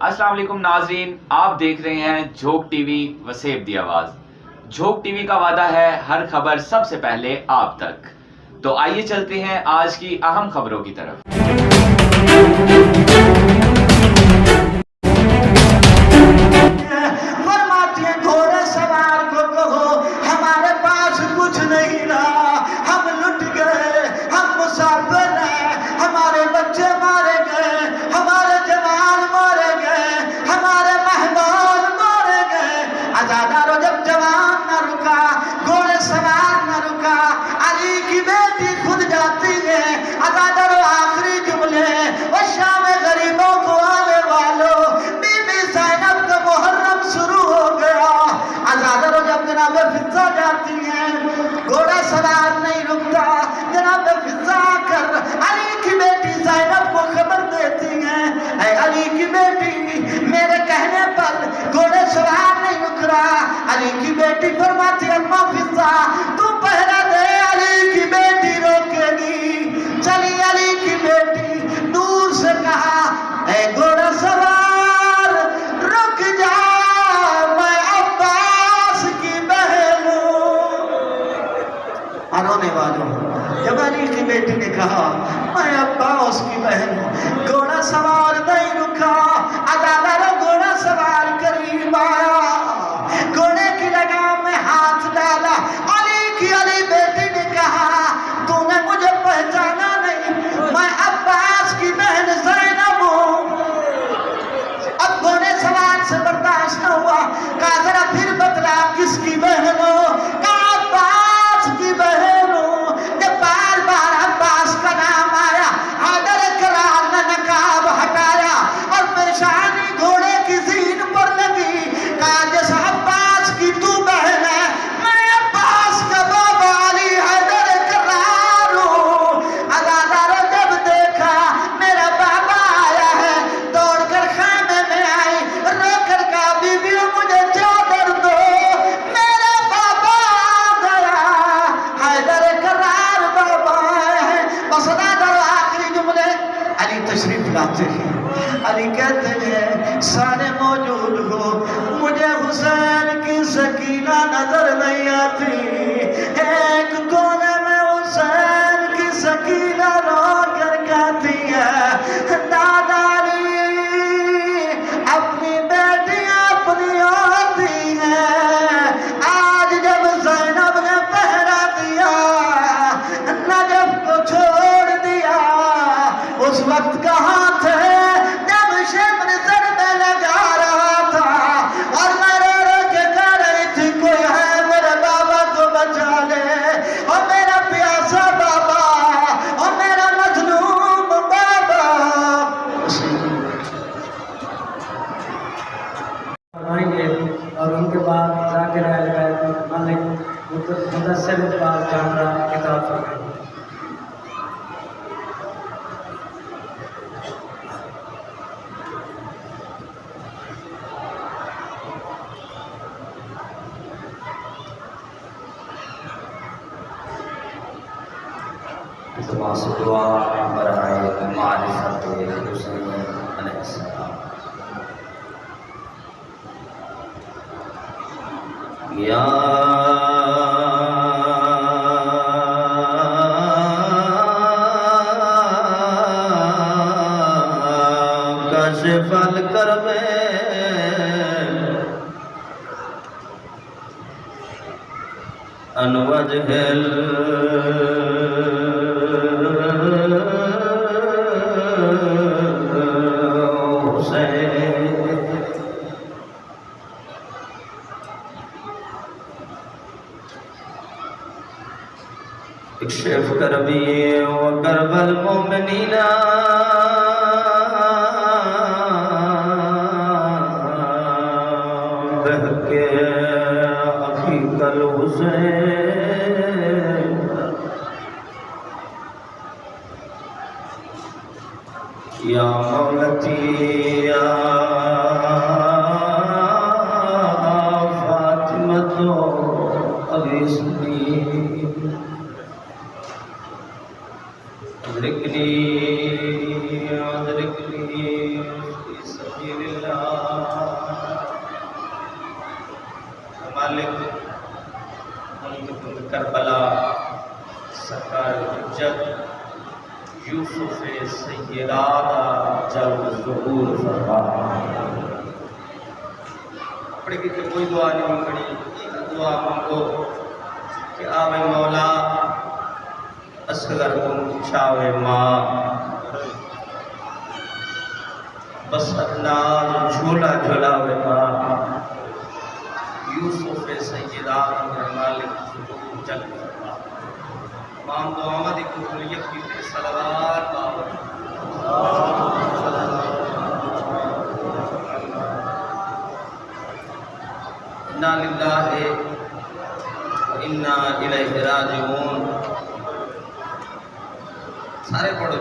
अस्सलाम वालेकुम नाजरीन, आप देख रहे हैं झोंक टीवी वसेब दी आवाज। झोंक टीवी का वादा है हर खबर सबसे पहले आप तक। तो आइए चलते हैं आज की अहम खबरों की तरफ। घोड़े सवार को कहो हमारे पास कुछ नहीं रहा, हम लुट गए, हम मुसाफिर हैं, हमारे बच्चे मारे गए, हमारे जवान मारे गए, हमारे मेहमान मारे गए। आजादारो जब जवान न रुका, घोड़े सवार न रुका, अली की बेटी खुद जाती है। आजादारो आखिरी जुमले और शाम गरीबों को आने वालों, बीबी ज़ैनब का मुहर्रम शुरू हो गया। आजादारो जब जनाब फिजा जाती है, घोड़ा सवार नहीं रुकता, जनाब फिजा कर अली की बेटी ज़ैनब को खबर देती है, ऐ अली की बेटी मेरे कहने पर घोड़े सवार नहीं रुक रहा। अली की बेटी फरमाती अम्मा फिजा तू पहरा दे, अली की बेटी रोकेगी। चली अली की बेटी दूर से कहा, ऐ घोड़ा सवार रुक जा, मैं अब्बास की बहन हूं। रोने वालों, जब अली की बेटी ने कहा मैं अब्बास की बहन हूं, घोड़ा सवार नहीं रुका। अदालत घोड़ा सवार करीब आया, घोड़े की लगाम में हाथ डाला। अली बेटी ने कहा तूने मुझे पहचाना नहीं, मैं अब्बास की बहन ज़ैनब हूं। अब घोड़े सवार से बर्दाश्त न हुआ, कहा जरा फिर बतला किसकी बहन हो? कहा अब्बास की बहन हो। जब बार बार अब्बास का नाम आया, हैदर करार ने नकाब हटाया और पेशानी घोड़े की ज़ीन पर लगी। कहा जैसा अब्बास की तू बहन है, मैं अब्बास का बाबा अली हैदर करार हूं। अदादारो जब देखा मेरा बाबा आया है, दौड़कर खाने में आई, रोकर कहा बीबी मुझे चादर दो, मेरा बाबा आ गया, हैदर करार बाबा है। बस अदादारो आखिरी जुमले अली तशरीफ लाते हैं। अली कहते हैं सारे मौजूद हो, मुझे हुसैन की सकीना नजर नहीं आती। एक कोने में हुसैन की सकीना रो कर कहती है दादाजी अपनी बेटियां अपनी होती हैं। आज जब ज़ैनब ने पहरा दिया, नजफ को छोड़ दिया, उस वक्त कहाँ थे जब शेख ने सर में लगा रहा था और मैं रो रो के कह रही थी कोई है मेरे बाबा को बचा ले, और मेरा प्यासा बाबा और मेरा मजलूम बाबा। आएंगे और उनके बाद जाकिर मालिक मुदस्सिर इकबाल चांद्रा किताब पढ़ेंगे। दुआ बराए मारिफत हुसैन अलैहिस्सलाम। या काशिफल करबे अनवजहिल इक्शिफ करबी व करबल मोमिनीना बहके अखीकल हुसैन। या मौलती या फातिमतो अगिस्नी अदरिकनी सबीलिल्लाह। मालिक मुल्क करबला सरकार हुज्जत यूसुफ सैयदादा जल ज़हूर फरमा। पढ़ के कोई दुआ नहीं मंगनी, दुआ मांगो कि आवे मौला असगर को छावे माँ, बस अदनाज झोला झोलावे माँ। यूसुफ सैयदादा मालिक ज़हूर जल फरमा। तमाम दुआओं की कबूलियत की सलावत इन्ना लिल्लाहि व इन्ना इलैहि राजिऊन। सारे पढ़ो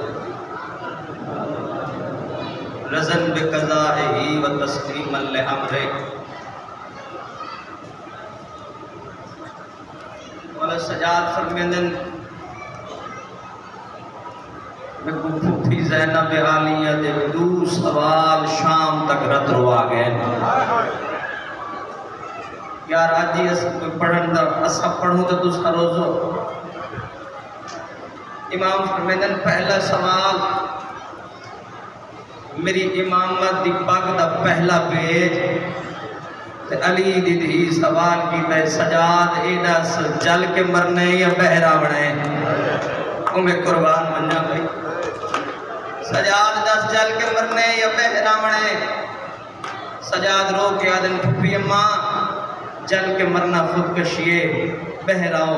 रज़न बिक़ज़ाइही व तस्लीमन लिअम्रिही। मौला सजाद फरमांदन मैं फूफी ज़ैनब आलिया दे दू सवाल शाम तक रत रुआ गए। यार आज ही कोई पढ़न दा असा पढ़ूं तो दूसरा रोज़ो। इमाम फरमांदन पहला सवाल मेरी इमामत दी पग दा पहला पेज ते अली दी धी सवाल कीता सजाद एडा जल के मरने या बहरा बने उमें कुर्बान बनना भाई। सजाद दस जल के मरने या बहरा बने। सजाद रो के आदन फुफी अम्मा जल के मरना खुदकशिए बहराओ।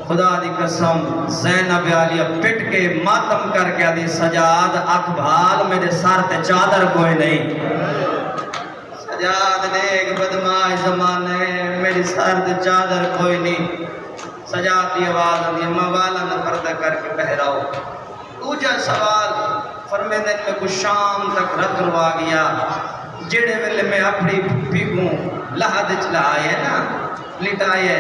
खुदा दी कसम ज़ैनब आलिया पिट के मातम करके आदि सजाद अख भाल मेरे सर ते चादर कोई नहीं। सजाद ने एक बदमाश जमाने मेरी सर ते चादर कोई नहीं। सजाद की आवाज आती मवाला न पर्दा करके बहराओ। दूजा सवाल फरमाते में कुछ शाम तक रत रुआ गया। जेड़े वेले मैं अपनी फुफी को लहद चलाए ना लिटाए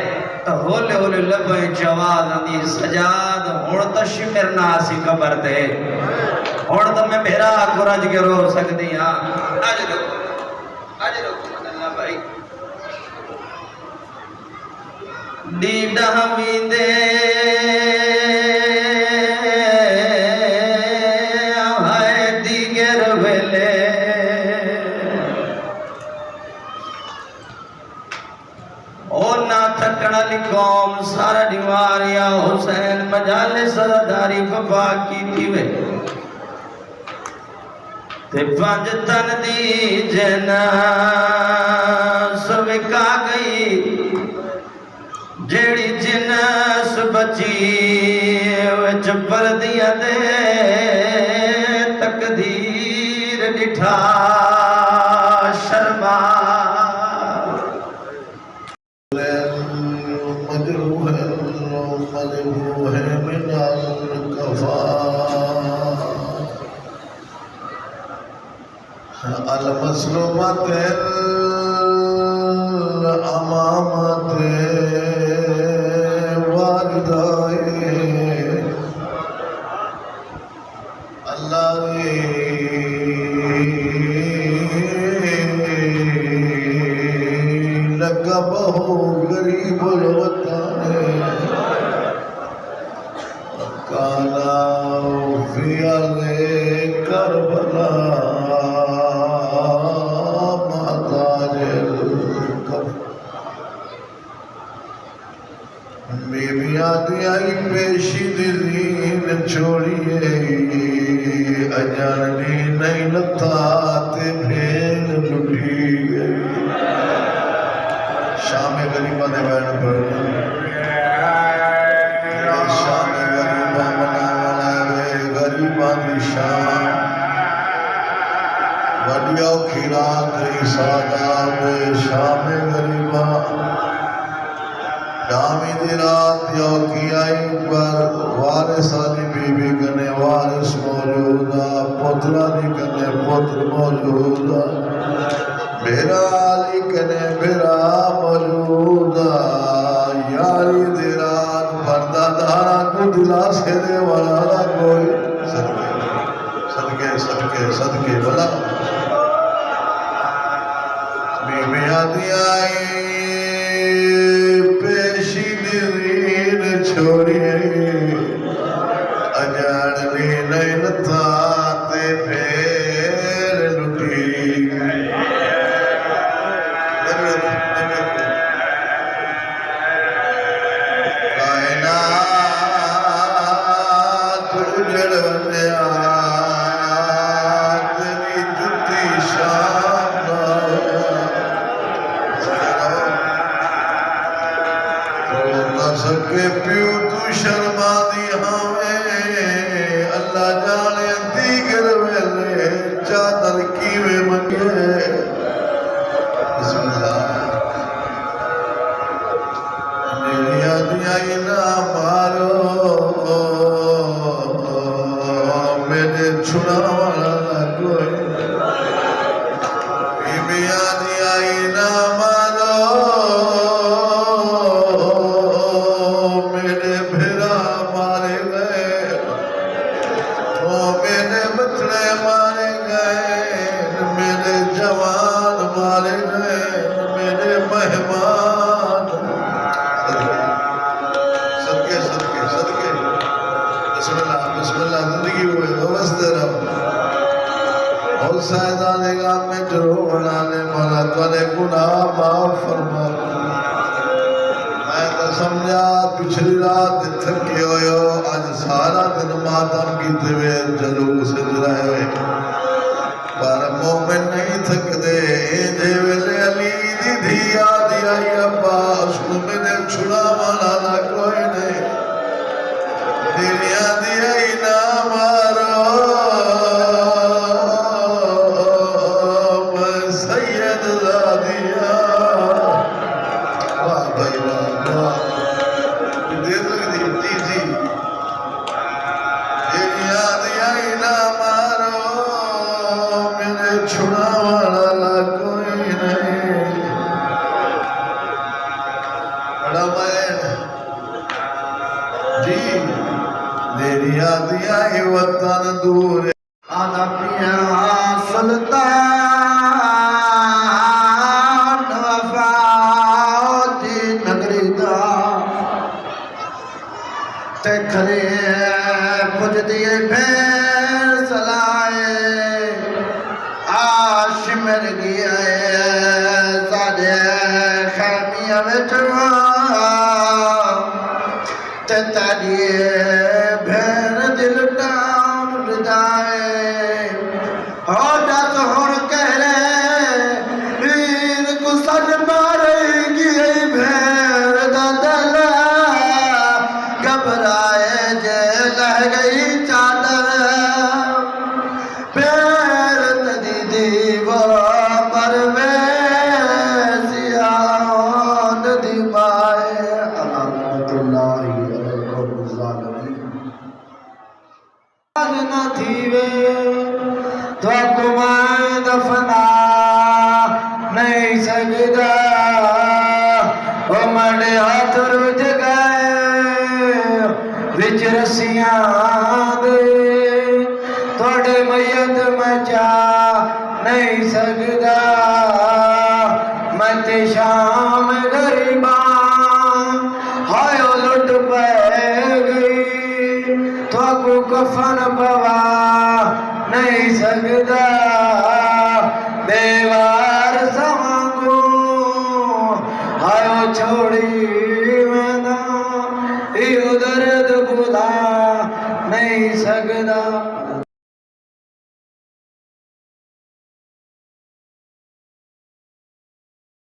तो होले होले लबे जवाब आती सजाद हुण तो शिमर ना सी कबर दे हुण तो मैं मेरा गुरज के रो सकती हाँ। आज रोको अल्लाह भाई दीदा वींदे हाय दीगर वेले कौम सारा दीवारिया हुसैन मजाले सरदारी वफा की थी वे ते पंज तन दी जना सविका गई जेड़ी जिनस बची विच परदिया दे तकदीर डिठा शर्मा अलमसलुमत अमामत वारिदाए अल्लाह लगा बहु गरीब वतन काला फिया करबला आई पेशी दीन छोड़िए अजानी नहीं लता ते फेर लुटी गई। शाम गरीबा ने बैठ पर शाम गरीबा मनावना गरीबा की शाम वडिया खीरा सादा शाम गरीबा डामी दी रात योगी आई पर वारिस आली बीबी कने वारिस मौजूदा पुत्रा दी कने पुत्र मौजूदा बेरा आली कने बेरा मौजूदा यारी दी रात पर्दा दारा को दिलासे दे वाला कोई सदके सदके सदके सदके भला दिया पेशी नीर छोड़िए अजान नैन था ते फेर लुटी कायनात उजड़ वञा तेरी जुती शाम सके पियो तू शर्मा दी हमें अल्लाह जाने दीगर वेले चादर कीवे मंगे बिस्मिल्लाह मेरिया दिया ना मारो मेरे छुड़ा वाला ना कोई मेरिया दिया ना मारो मेरे भेड़ा मारे गए तो मेरे बछड़े मारे गए मेरे जवान मारे गए मेरे मेहमान सदके सदके सदके बिस्मिल्लाह बिस्मिल्लाह जिंदगी हुए बसते रहो और सायदाने गाम में जरूर बनाने वाला तुझे गुनाह माफ फरमा मैं तो समझा पिछली रात थके हो आज सारा दिन मातम कीते हुए जलूस जलाए हुए पर मोमिन नहीं थकदे जे वेले अली दी धी याद आई अब्बा सुन मेरे छुड़ा वाला ना कोई नहीं दिलिया दी आई ना मारो मैं सैयद ज़ादिया वाह भाई वाह देर लगती जी जी दिलिया दी आई ना मारो मेरे छुड़ा वाला ना कोई नहीं बड़ा मैन जी दिलिया दी आई वतन दूर आना पिया सुल्तान वफाती नगरी दा ते खरे पुज दिए भेर सलाए आश मिल गया साडे खैमिया विच ते ताडिए भेर दिल टान विदाए हो दस हुण कह रहे वीर को सज मारेगी भेर दा दिल घबराए जे लह गई चादर पैर तदी दीवार पर वैसिया नदी माए अल्लाहुम्मतुल्लाहि अलैकुम ज़ालिमीन न थीवे तो कुमार दफना नहीं सकदा ओ मड़े हाथ रुझ गए विच रस्सियां दे थोड़े मैयत मचा नहीं सकदा मत शाम गरीबा हाय लुट पे गई तो कफन पवा नहीं सकदा देवार समांगो आयो छोड़ी मैना ये दर्द बुला नहीं सकदा।